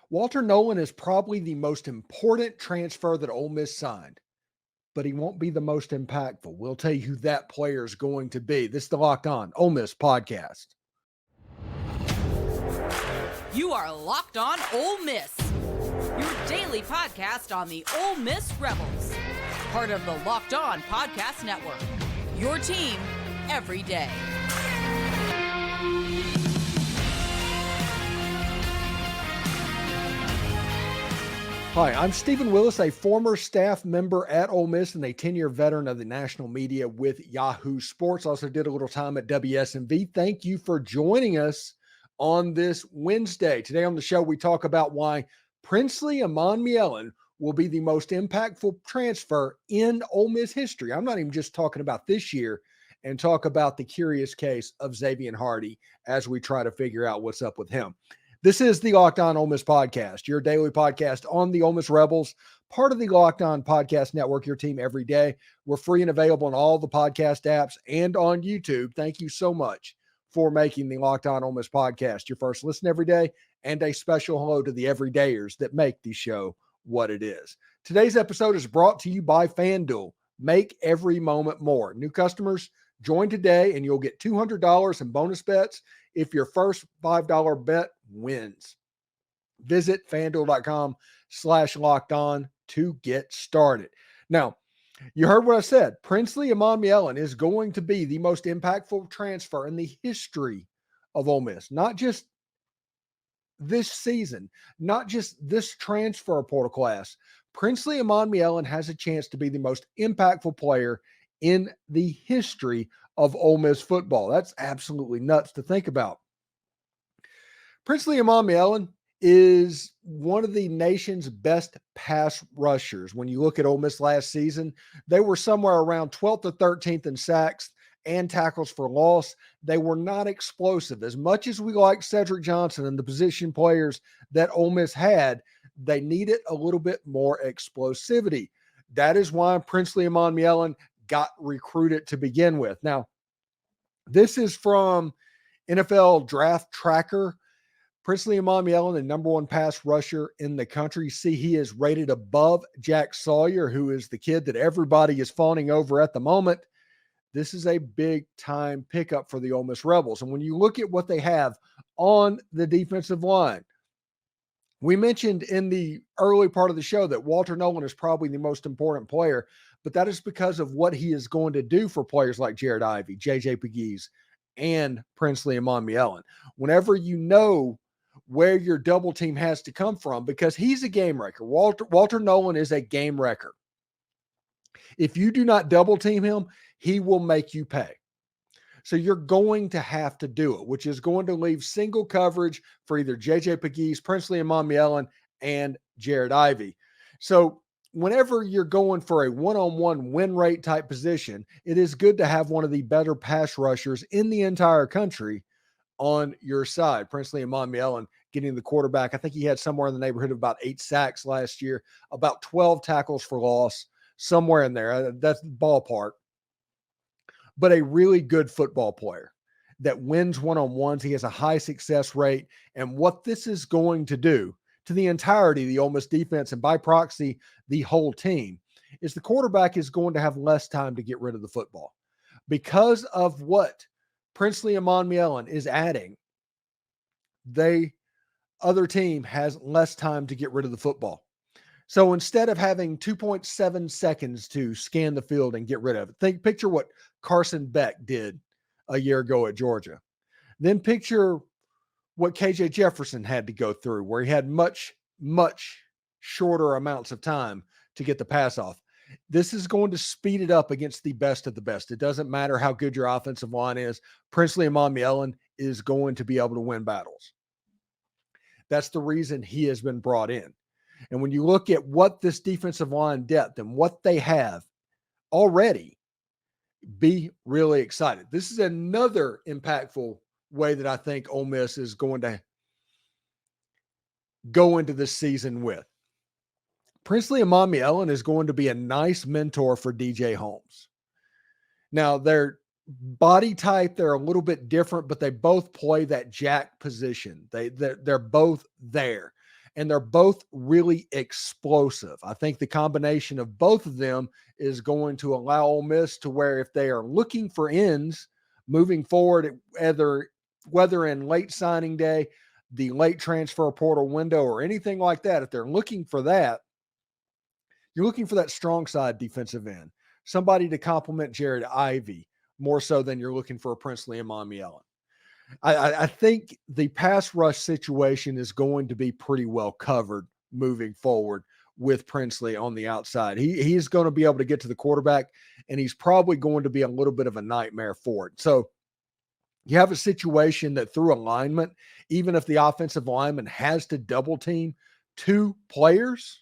Walter Nolen is probably the most important transfer that Ole Miss signed, but he won't be the most impactful. We'll tell you who that player is going to be. This is the Locked On Ole Miss podcast. You are Locked On Ole Miss, your daily podcast on the Ole Miss Rebels, part of the Locked On Podcast Network, your team every day. Hi, I'm Stephen Willis, a former staff member at Ole Miss and a 10-year veteran of the national media with Yahoo Sports. Also did a little time at WSMV. Thank you for joining us on this Wednesday. Today on the show, we talk about why Princely Umanmielen will be the most impactful transfer in Ole Miss history. I'm not even just talking about this year, and talk about the curious case of Xavier Hardy as we try to figure out what's up with him. This is the Locked On Ole Miss podcast, your daily podcast on the Ole Miss Rebels, part of the Locked On Podcast Network, your team every day. We're free and available on all the podcast apps and on YouTube. Thank you so much for making the Locked On Ole Miss podcast your first listen every day, and a special hello to the everydayers that make the show what it is. Today's episode is brought to you by FanDuel. Make every moment more. New customers, join today and you'll get $200 in bonus bets if your first $5 bet wins. Visit FanDuel.com/lockedon to get started. Now, you heard what I said. Princely Umanmielen is going to be the most impactful transfer in the history of Ole Miss. Not just this season, not just this transfer portal class. Princely Umanmielen has a chance to be the most impactful player in the history of Ole Miss football. That's absolutely nuts to think about. Princely Umanmielen is one of the nation's best pass rushers. When you look at Ole Miss last season, they were somewhere around 12th or 13th in sacks and tackles for loss. They were not explosive. As much as we like Cedric Johnson and the position players that Ole Miss had, they needed a little bit more explosivity. That is why Princely Umanmielen got recruited to begin with. Now, this is from NFL Draft Tracker. Princely Umanmielen, the number one pass rusher in the country. See, he is rated above Jack Sawyer, who is the kid that everybody is fawning over at the moment. This is a big time pickup for the Ole Miss Rebels. And when you look at what they have on the defensive line, we mentioned in the early part of the show that Walter Nolen is probably the most important player, but that is because of what he is going to do for players like Jared Ivey, JJ Pegues, and Princely Umanmielen. Whenever you know where your double team has to come from, because he's a game wrecker. Walter Nolen is a game wrecker. If you do not double team him, he will make you pay. So you're going to have to do it, which is going to leave single coverage for either JJ Pegues, Princely Umanmielen, and Jared Ivey. So whenever you're going for a one-on-one win rate type position, it is good to have one of the better pass rushers in the entire country on your side. Princely Umanmielen getting the quarterback. I think he had somewhere in the neighborhood of about 8 sacks last year, about 12 tackles for loss, somewhere in there. That's ballpark. But a really good football player that wins one-on-ones. He has a high success rate. And what this is going to do to the entirety of the Ole Miss defense, and by proxy, the whole team, is the quarterback is going to have less time to get rid of the football. Because of what Princely Umanmielen is adding, the other team has less time to get rid of the football. So instead of having 2.7 seconds to scan the field and get rid of it, picture what Carson Beck did a year ago at Georgia. Then picture what KJ Jefferson had to go through, where he had much, much shorter amounts of time to get the pass off. This is going to speed it up against the best of the best. It doesn't matter how good your offensive line is. Princely Umanmielen is going to be able to win battles. That's the reason he has been brought in. And when you look at what this defensive line depth and what they have already, be really excited. This is another impactful way that I think Ole Miss is going to go into this season with. Princely Umanmielen is going to be a nice mentor for DJ Holmes. Now, their body type, they're a little bit different, but they both play that jack position. They're both there. and they're both really explosive. I think the combination of both of them is going to allow Ole Miss to where if they are looking for ends moving forward, whether in late signing day, the late transfer portal window, or anything like that, if they're looking for that, you're looking for that strong side defensive end, somebody to complement Jared Ivey more so than you're looking for a Princely Umanmielen. I think the pass rush situation is going to be pretty well covered moving forward with Princely on the outside. He's going to be able to get to the quarterback, and he's probably going to be a little bit of a nightmare for it. So you have a situation that through alignment, even if the offensive lineman has to double team two players,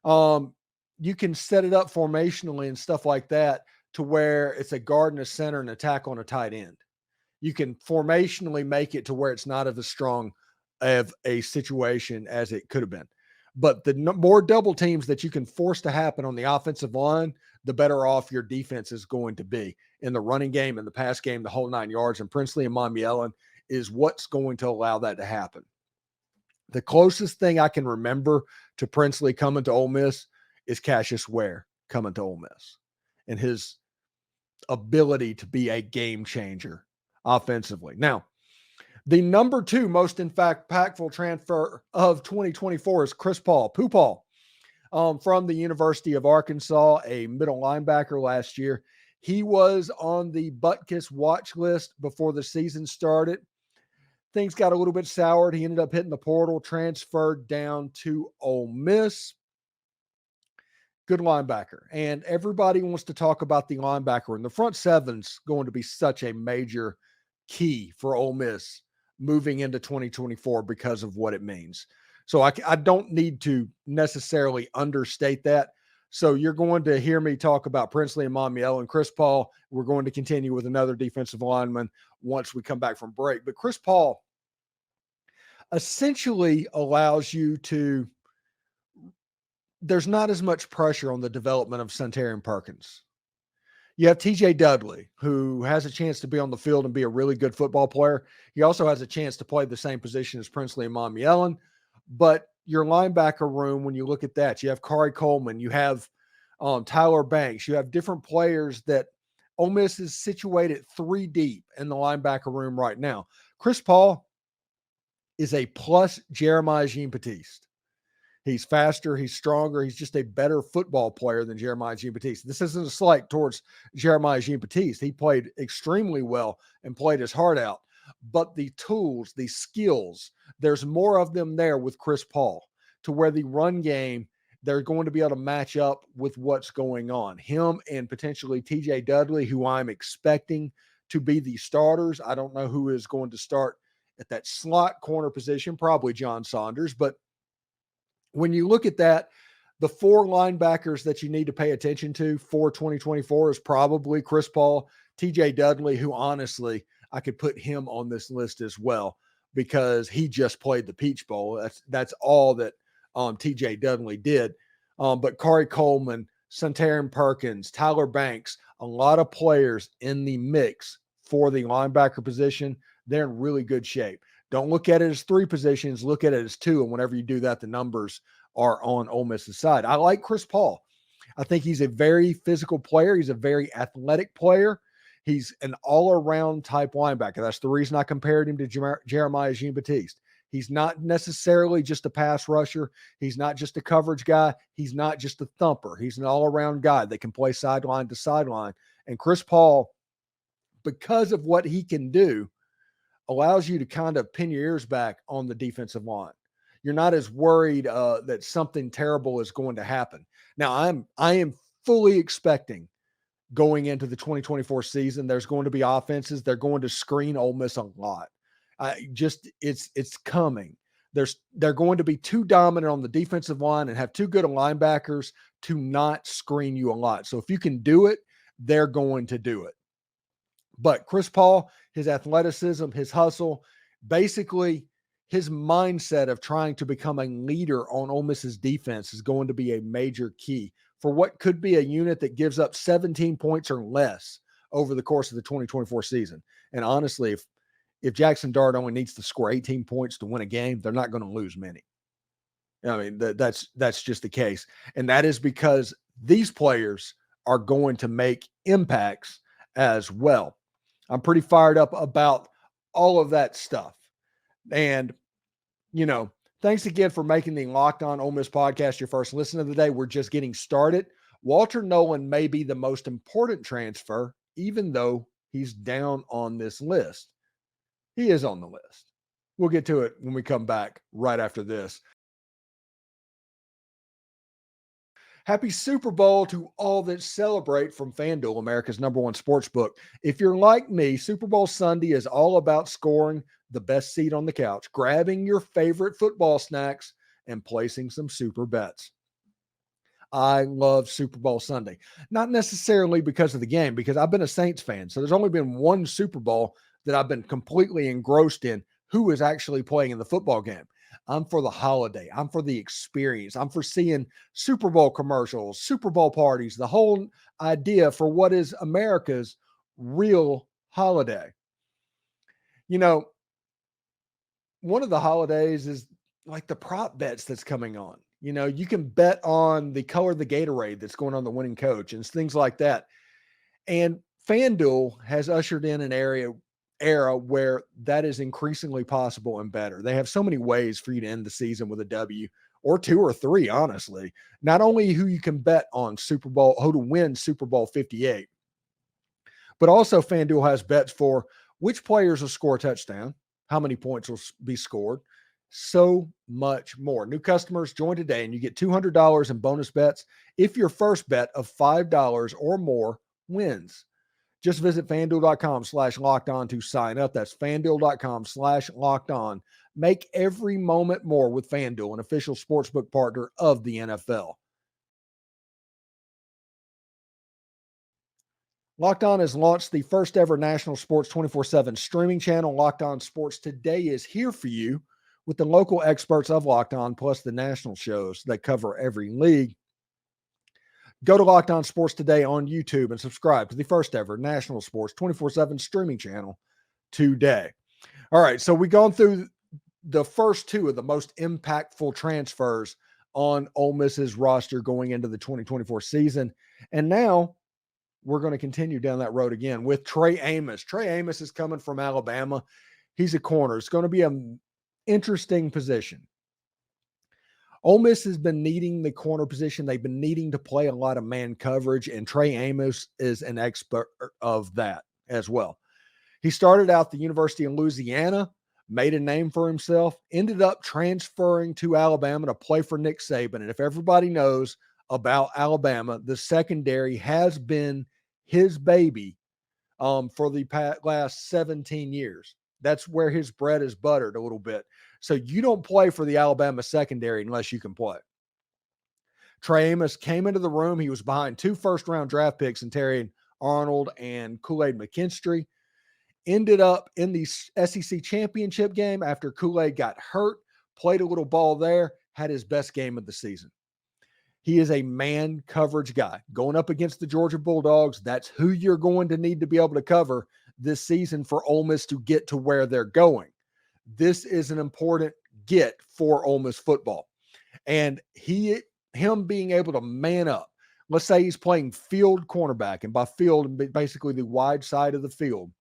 you can set it up formationally and stuff like that to where it's a guard and a center and a tackle on a tight end. You can formationally make it to where it's not as strong of a situation as it could have been. But the more double teams that you can force to happen on the offensive line, the better off your defense is going to be in the running game and the pass game, the whole 9 yards. And Princely Umanmielen is what's going to allow that to happen. The closest thing I can remember to Princely coming to Ole Miss is Cassius Ware coming to Ole Miss and his ability to be a game changer offensively. Now, the number 2 most impactful transfer of 2024 is Chris Paul, Pooh Paul, from the University of Arkansas, a middle linebacker last year. He was on the Butkus watch list before the season started. Things got a little bit soured. He ended up hitting the portal, transferred down to Ole Miss. Good linebacker. And everybody wants to talk about the linebacker. And the front seven's going to be such a major key for Ole Miss moving into 2024 because of what it means. So I don't need to necessarily understate that. So you're going to hear me talk about Princely Umanmielen and Chris Paul. We're going to continue with another defensive lineman once we come back from break. But Chris Paul essentially allows you to, there's not as much pressure on the development of Suntarine Perkins. You have TJ Dudley, who has a chance to be on the field and be a really good football player. He also has a chance to play the same position as Princely Umanmielen. But your linebacker room, when you look at that, you have Kari Coleman, you have Tyler Banks, you have different players that Ole Miss is situated 3 deep in the linebacker room right now. Chris Paul is a plus Jeremiah Jean-Baptiste. He's faster, he's stronger, he's just a better football player than Jeremiah Jean-Baptiste. This isn't a slight towards Jeremiah Jean-Baptiste. He played extremely well and played his heart out. But the tools, the skills, there's more of them there with Chris Paul to where the run game, they're going to be able to match up with what's going on. Him and potentially TJ Dudley, who I'm expecting to be the starters. I don't know who is going to start at that slot corner position, probably John Saunders. But when you look at that, the 4 linebackers that you need to pay attention to for 2024 is probably Chris Paul, TJ Dudley, who honestly, I could put him on this list as well because he just played the Peach Bowl. That's all that TJ Dudley did. But Kari Coleman, Suntarine Perkins, Tyler Banks, a lot of players in the mix for the linebacker position. They're in really good shape. Don't look at it as 3 positions. Look at it as 2. And whenever you do that, the numbers are on Ole Miss's side. I like Chris Paul. I think he's a very physical player. He's a very athletic player. He's an all-around type linebacker. That's the reason I compared him to Jeremiah Jean-Baptiste. He's not necessarily just a pass rusher. He's not just a coverage guy. He's not just a thumper. He's an all-around guy that can play sideline to sideline. And Chris Paul, because of what he can do, allows you to kind of pin your ears back on the defensive line. You're not as worried that something terrible is going to happen. Now, I am fully expecting going into the 2024 season, there's going to be offenses. They're going to screen Ole Miss a lot. It's coming. They're going to be too dominant on the defensive line and have too good of linebackers to not screen you a lot. So if you can do it, they're going to do it. But Chris Paul, his athleticism, his hustle, basically his mindset of trying to become a leader on Ole Miss's defense is going to be a major key for what could be a unit that gives up 17 points or less over the course of the 2024 season. And honestly, if Jackson Dart only needs to score 18 points to win a game, they're not going to lose many. I mean, that's just the case. And that is because these players are going to make impacts as well. I'm pretty fired up about all of that stuff. And, thanks again for making the Locked On Ole Miss podcast your first listen of the day. We're just getting started. Walter Nolen may be the most important transfer, even though he's down on this list. He is on the list. We'll get to it when we come back right after this. Happy Super Bowl to all that celebrate from FanDuel, America's #1 sports book. If you're like me, Super Bowl Sunday is all about scoring the best seat on the couch, grabbing your favorite football snacks, and placing some super bets. I love Super Bowl Sunday. Not necessarily because of the game, because I've been a Saints fan. So there's only been one Super Bowl that I've been completely engrossed in who is actually playing in the football game. I'm for the holiday. I'm for the experience. I'm for seeing Super Bowl commercials, Super Bowl parties, the whole idea for what is America's real holiday. One of the holidays is like the prop bets that's coming on. You can bet on the color of the Gatorade that's going on the winning coach and things like that. And FanDuel has ushered in an era where that is increasingly possible and better. They have so many ways for you to end the season with a W or 2 or 3, honestly. Not only who you can bet on Super Bowl, who to win Super Bowl 58, but also FanDuel has bets for which players will score a touchdown, how many points will be scored, so much more. New customers join today and you get $200 in bonus bets if your first bet of $5 or more wins. Just visit FanDuel.com/lockedon to sign up. That's FanDuel.com/lockedon. Make every moment more with FanDuel, an official sportsbook partner of the NFL. Locked On has launched the first ever national sports 24/7 streaming channel. Locked On Sports Today is here for you with the local experts of Locked On, plus the national shows that cover every league. Go to Locked On Sports Today on YouTube and subscribe to the first ever national sports 24/7 streaming channel today. All right, so we've gone through the first two of the most impactful transfers on Ole Miss's roster going into the 2024 season. And now we're going to continue down that road again with Trey Amos. Trey Amos is coming from Alabama. He's a corner. It's going to be an interesting position. Ole Miss has been needing the corner position. They've been needing to play a lot of man coverage, and Trey Amos is an expert of that as well. He started out the University of Louisiana, made a name for himself, ended up transferring to Alabama to play for Nick Saban. And if everybody knows about Alabama, the secondary has been his baby for the last 17 years. That's where his bread is buttered a little bit. So you don't play for the Alabama secondary unless you can play. Trey Amos came into the room. He was behind 2 first-round draft picks in Terry Arnold and Kool-Aid McKinstry. Ended up in the SEC championship game after Kool-Aid got hurt, played a little ball there, had his best game of the season. He is a man coverage guy. Going up against the Georgia Bulldogs, that's who you're going to need to be able to cover this season for Ole Miss to get to where they're going. This is an important get for Ole Miss football. And him being able to man up, let's say he's playing field cornerback, and by field, basically the wide side of the field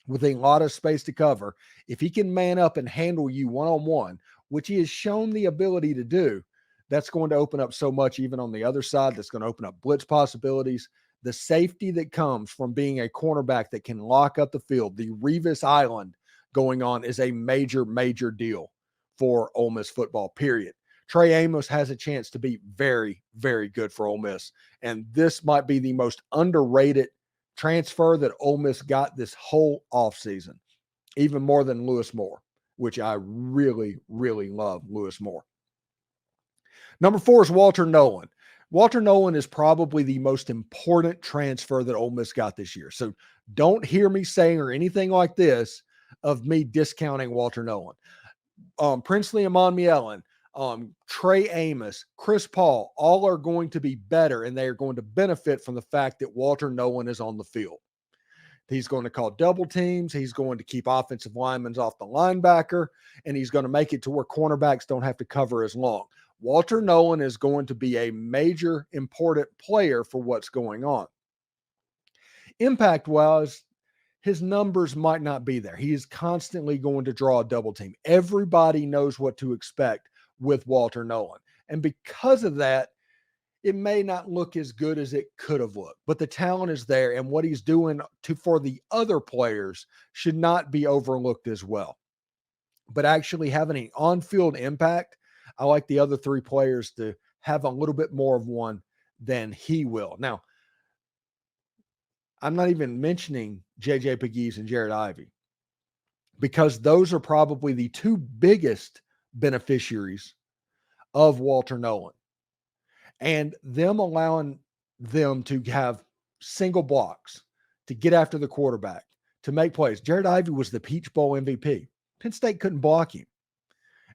with a lot of space to cover. If he can man up and handle you one-on-one, which he has shown the ability to do, that's going to open up so much even on the other side. That's going to open up blitz possibilities. The safety that comes from being a cornerback that can lock up the field, the Revis Island going on, is a major, major deal for Ole Miss football, period. Trey Amos has a chance to be very, very good for Ole Miss. And this might be the most underrated transfer that Ole Miss got this whole offseason, even more than Lewis Moore, which I really, really love Lewis Moore. Number 4 is Walter Nolen. Walter Nolen is probably the most important transfer that Ole Miss got this year. So don't hear me saying or anything like this of me discounting Walter Nolen. Princely Umanmielen, Trey Amos, Chris Paul, all are going to be better, and they are going to benefit from the fact that Walter Nolen is on the field. He's going to call double teams. He's going to keep offensive linemen off the linebacker, and he's going to make it to where cornerbacks don't have to cover as long. Walter Nolen is going to be a major, important player for what's going on. Impact-wise, his numbers might not be there. He is constantly going to draw a double team. Everybody knows what to expect with Walter Nolen. And because of that, it may not look as good as it could have looked, but the talent is there, and what he's doing for the other players should not be overlooked as well. But actually having an on-field impact, I like the other three players to have a little bit more of one than he will. Now, I'm not even mentioning J.J. Pegues and Jared Ivey, because those are probably the two biggest beneficiaries of Walter Nolen. And them allowing them to have single blocks, to get after the quarterback, to make plays. Jared Ivey was the Peach Bowl MVP. Penn State couldn't block him.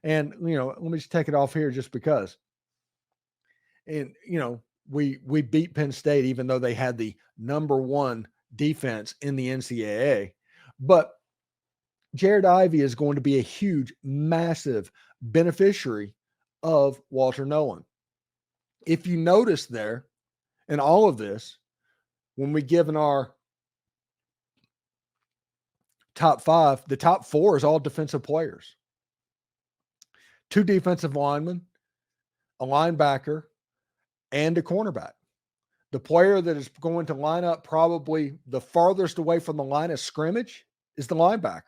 And, let me just take it off here just because. And, we beat Penn State even though they had the number one defense in the NCAA. But Jared Ivey is going to be a huge, massive beneficiary of Walter Nolen. If you notice there in all of this, when we given our top five, the top four is all defensive players. 2 defensive linemen, a linebacker, and a cornerback. The player that is going to line up probably the farthest away from the line of scrimmage is the linebacker.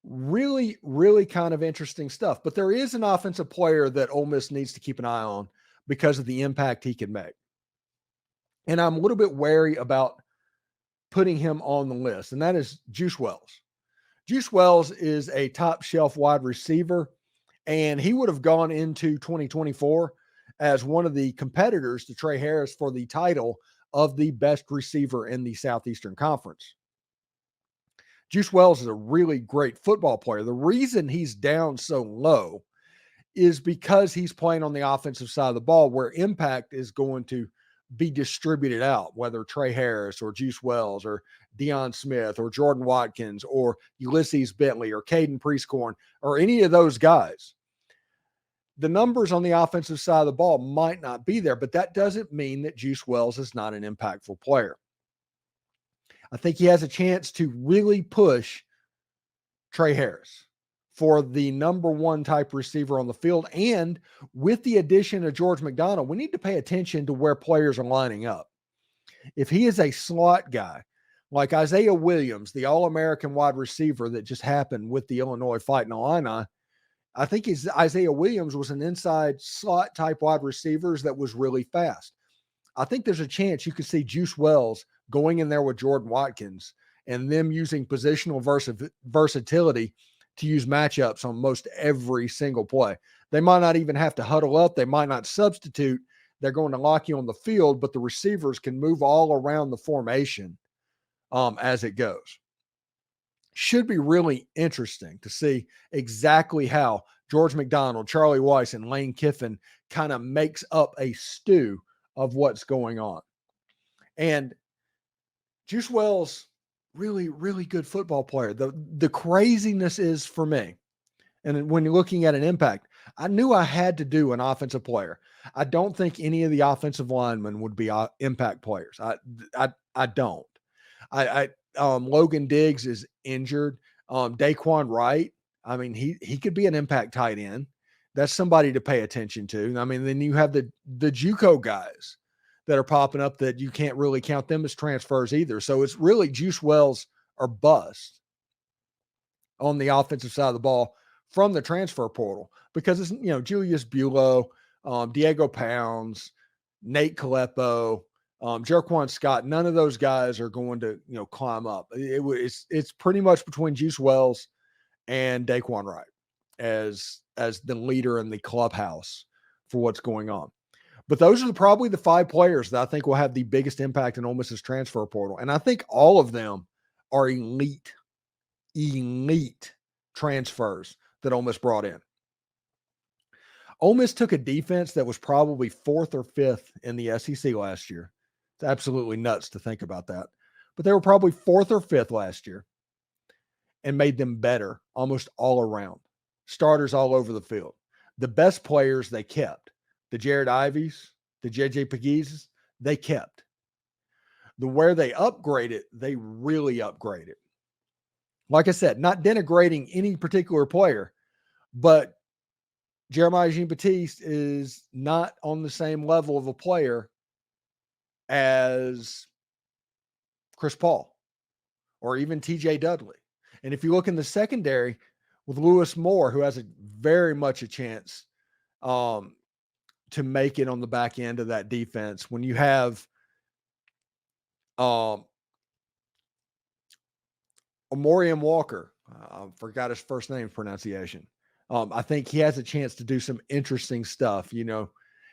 Really, really kind of interesting stuff. But there is an offensive player that Ole Miss needs to keep an eye on because of the impact he can make. And I'm a little bit wary about putting him on the list, and that is Juice Wells. Juice Wells is a top shelf wide receiver, and he would have gone into 2024 as one of the competitors to Trey Harris for the title of the best receiver in the Southeastern Conference. Juice Wells is a really great football player. The reason he's down so low is because he's playing on the offensive side of the ball where impact is going to be distributed out, whether Trey Harris or Juice Wells or Deion Smith or Jordan Watkins or Ulysses Bentley or Caden Priestcorn or any of those guys. The numbers on the offensive side of the ball might not be there, but that doesn't mean that Juice Wells is not an impactful player. I think he has a chance to really push Trey Harris for the number one type receiver on the field. And with the addition of George McDonald, we need to pay attention to where players are lining up. If he is a slot guy, like Isaiah Williams, the All-American wide receiver that just happened with the Illinois Fighting Illini, I think Isaiah Williams was an inside slot type wide receivers that was really fast. I think there's a chance you could see Juice Wells going in there with Jordan Watkins and them using positional versatility to use matchups on most every single play. They might not even have to huddle up. They might not substitute. They're going to lock you on the field, but the receivers can move all around the formation as it goes. Should be really interesting to see exactly how George McDonald, Charlie Weiss, and Lane Kiffin kind of makes up a stew of what's going on. And Juice Wells, really, really good football player. The craziness is for me, and when you're looking at an impact, I knew I had to do an offensive player. I don't think any of the offensive linemen would be impact players. I don't. Logan Diggs is injured. Daquan Wright, I mean, he could be an impact tight end. That's somebody to pay attention to. I mean, then you have the JUCO guys that are popping up that you can't really count them as transfers either. So it's really Juice Wells or bust on the offensive side of the ball from the transfer portal, because it's, Julius Buelow, Diego Pounds, Nate Kalepo, Jerquan Scott. None of those guys are going to, climb up. It's pretty much between Juice Wells and Daquan Wright as the leader in the clubhouse for what's going on. But those are probably the 5 players that I think will have the biggest impact in Ole Miss's transfer portal. And I think all of them are elite transfers that Ole Miss brought in. Ole Miss took a defense that was probably 4th or 5th in the SEC last year, It's absolutely nuts to think about that. But they were probably fourth or fifth last year and made them better almost all around. Starters all over the field. The best players they kept. The Jared Ivies, the JJ Pegues, they kept. The where they upgraded, they really upgraded. Like I said, not denigrating any particular player, but Jeremiah Jean-Baptiste is not on the same level of a player as Chris Paul or even TJ Dudley. And if you look in the secondary with Lewis Moore, who has very much a chance to make it on the back end of that defense, when you have Amorian Walker, I forgot his first name pronunciation. I think he has a chance to do some interesting stuff. You know,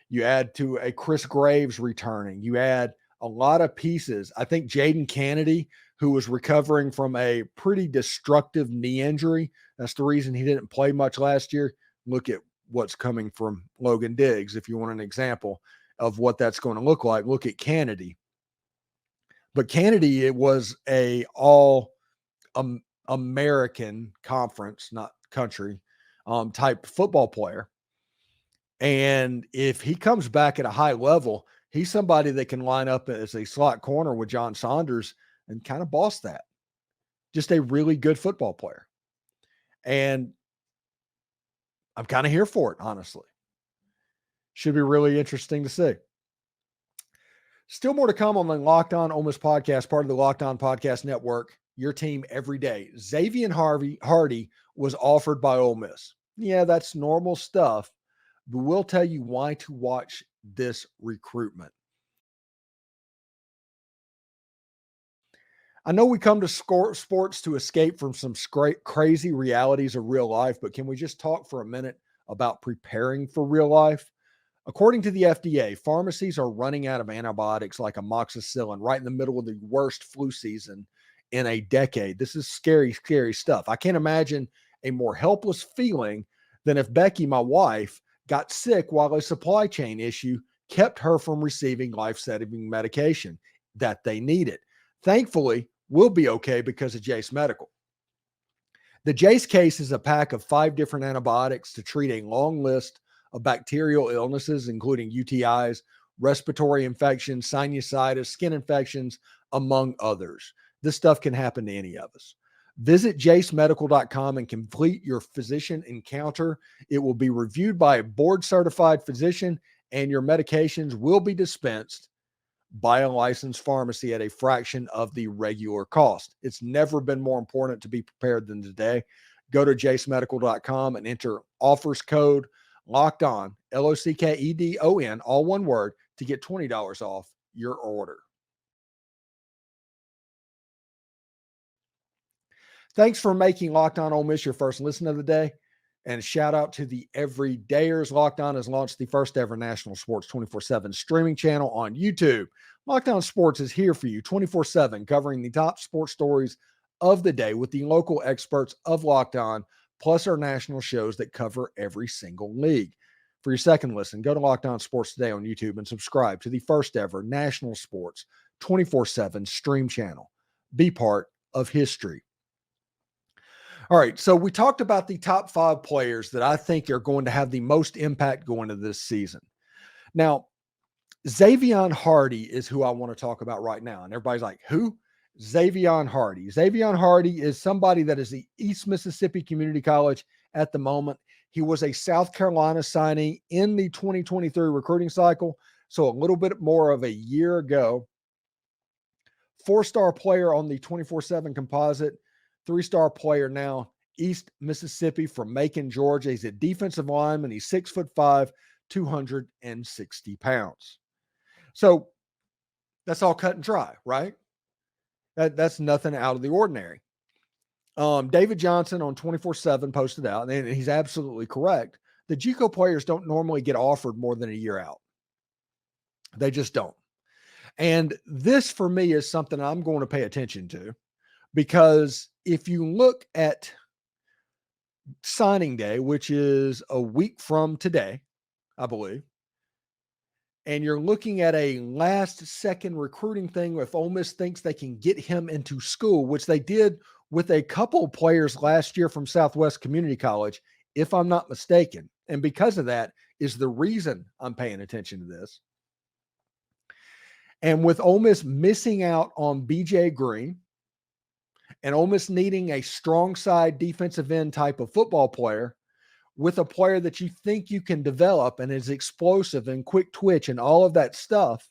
you add to a Chris Graves returning, you add a lot of pieces. I think Jaden Kennedy, who was recovering from a pretty destructive knee injury, that's the reason he didn't play much last year. Look at what's coming from Logan Diggs. If you want an example of what that's going to look like, look at Kennedy. But Kennedy, it was a all American conference, not country, type football player. And if he comes back at a high level, he's somebody that can line up as a slot corner with John Saunders and kind of boss that. Just a really good football player. And I'm kind of here for it, honestly. Should be really interesting to see. Still more to come on the Locked On Ole Miss podcast, part of the Locked On Podcast Network. Your team every day. Xavier Hardy was offered by Ole Miss. Yeah, that's normal stuff, but we'll tell you why to watch this recruitment. I know we come to sports to escape from some crazy realities of real life, but can we just talk for a minute about preparing for real life? According to the FDA, pharmacies are running out of antibiotics like amoxicillin right in the middle of the worst flu season in a decade. This is scary, scary stuff. I can't imagine a more helpless feeling than if Becky, my wife, got sick while a supply chain issue kept her from receiving life-saving medication that they needed. Thankfully, we'll be okay because of Jace Medical. The Jace case is a pack of 5 different antibiotics to treat a long list of bacterial illnesses, including UTIs, respiratory infections, sinusitis, skin infections, among others. This stuff can happen to any of us. Visit jacemedical.com and complete your physician encounter. It will be reviewed by a board-certified physician, and your medications will be dispensed by a licensed pharmacy at a fraction of the regular cost. It's never been more important to be prepared than today. Go to jacemedical.com and enter offers code Locked On, LOCKEDON, all one word, to get $20 off your order. Thanks for making Locked On Ole Miss your first listen of the day. And shout out to the everydayers. Locked On has launched the first ever national sports 24/7 streaming channel on YouTube. Locked On Sports is here for you 24/7, covering the top sports stories of the day with the local experts of Locked On, plus our national shows that cover every single league. For your second listen, go to Locked On Sports Today on YouTube and subscribe to the first ever national sports 24/7 stream channel. Be part of history. All right, so we talked about the top 5 players that I think are going to have the most impact going into this season. Now, Xavier Hardy is who I want to talk about right now. And everybody's like, who? Xavier Hardy. Xavier Hardy is somebody that is the East Mississippi Community College at the moment. He was a South Carolina signing in the 2023 recruiting cycle, so a little bit more of a year ago. 4-star player on the 24/7 composite, 3-star player now, East Mississippi from Macon, Georgia. He's a defensive lineman. He's 6'5", 260 pounds. So that's all cut and dry, right? That's nothing out of the ordinary. David Johnson on 24/7 posted out, and he's absolutely correct. The JUCO players don't normally get offered more than a year out. They just don't. And this, for me, is something I'm going to pay attention to, because if you look at signing day, which is a week from today, I believe, and you're looking at a last-second recruiting thing, if Ole Miss thinks they can get him into school, which they did with a couple of players last year from Southwest Community College, if I'm not mistaken. And because of that is the reason I'm paying attention to this. And with Ole Miss missing out on BJ Green and Ole Miss needing a strong side defensive end type of football player, with a player that you think you can develop and is explosive and quick twitch and all of that stuff,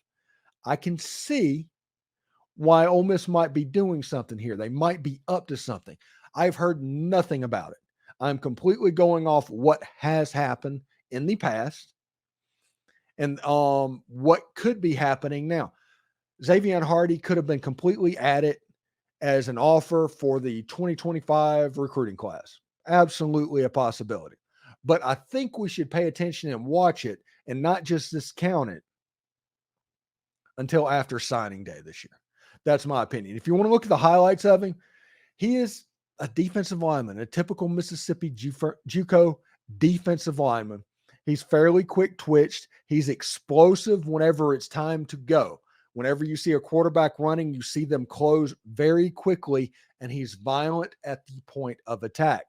I can see why Ole Miss might be doing something here. They might be up to something. I've heard nothing about it. I'm completely going off what has happened in the past and what could be happening now. Xavier Hardy could have been completely at it as an offer for the 2025 recruiting class. Absolutely a possibility. But I think we should pay attention and watch it and not just discount it until after signing day this year. That's my opinion. If you want to look at the highlights of him, he is a defensive lineman, a typical Mississippi JUCO defensive lineman. He's fairly quick twitched. He's explosive whenever it's time to go. Whenever you see a quarterback running, you see them close very quickly, and he's violent at the point of attack.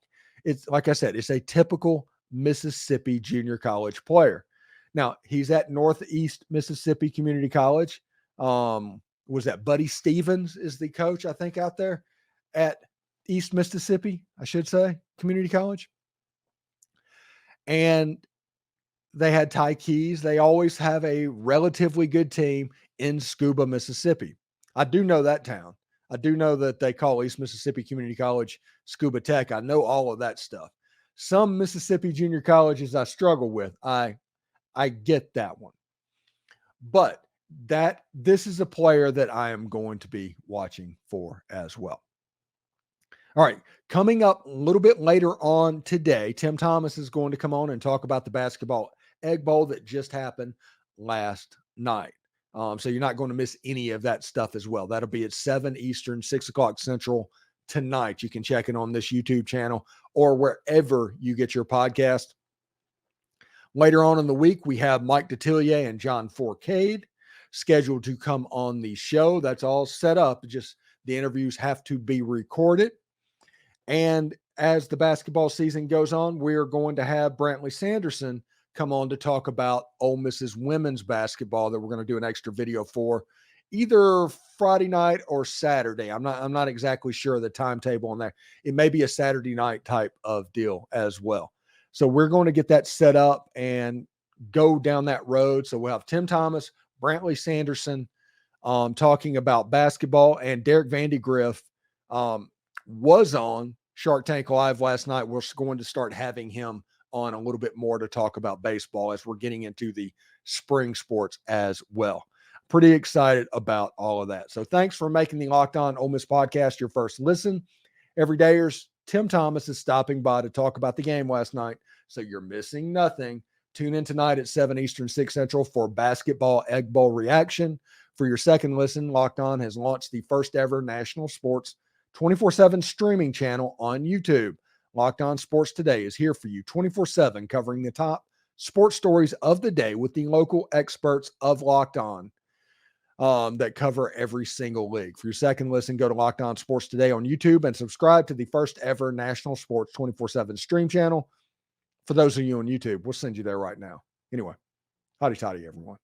It's like I said, it's a typical Mississippi junior college player. Now, he's at Northeast Mississippi Community College. Was that Buddy Stevens is the coach, I think, out there at East Mississippi, I should say, Community College. And they had Ty Keys. They always have a relatively good team in Scuba, Mississippi. I do know that town. I do know that they call East Mississippi Community College Scuba Tech. I know all of that stuff. Some Mississippi junior colleges I struggle with. I get that one. But this is a player that I am going to be watching for as well. All right, coming up a little bit later on today, Tim Thomas is going to come on and talk about the basketball Egg Bowl that just happened last night. So you're not going to miss any of that stuff as well. That'll be at 7 Eastern, 6 o'clock Central tonight. You can check it on this YouTube channel or wherever you get your podcast. Later on in the week, we have Mike Detillier and John Forcade scheduled to come on the show. That's all set up. Just the interviews have to be recorded. And as the basketball season goes on, we're going to have Brantley Sanderson come on to talk about Ole Miss's women's basketball that we're going to do an extra video for either Friday night or Saturday. I'm not exactly sure of the timetable on that. It may be a Saturday night type of deal as well. So we're going to get that set up and go down that road. So we'll have Tim Thomas, Brantley Sanderson talking about basketball, and Derek Vandegrift was on Shark Tank Live last night. We're going to start having him on a little bit more to talk about baseball as we're getting into the spring sports as well. Pretty excited about all of that. So thanks for making the Locked On Ole Miss podcast your first listen. Everydayers, Tim Thomas is stopping by to talk about the game last night, so you're missing nothing. Tune in tonight at 7 Eastern, 6 Central for basketball Egg Bowl reaction. For your second listen, Locked On has launched the first ever national sports 24/7 streaming channel on YouTube. Locked On Sports Today is here for you 24/7, covering the top sports stories of the day with the local experts of Locked On that cover every single league. For your second listen, go to Locked On Sports Today on YouTube and subscribe to the first ever national sports 24/7 stream channel. For those of you on YouTube, we'll send you there right now. Anyway, howdy toddy, everyone.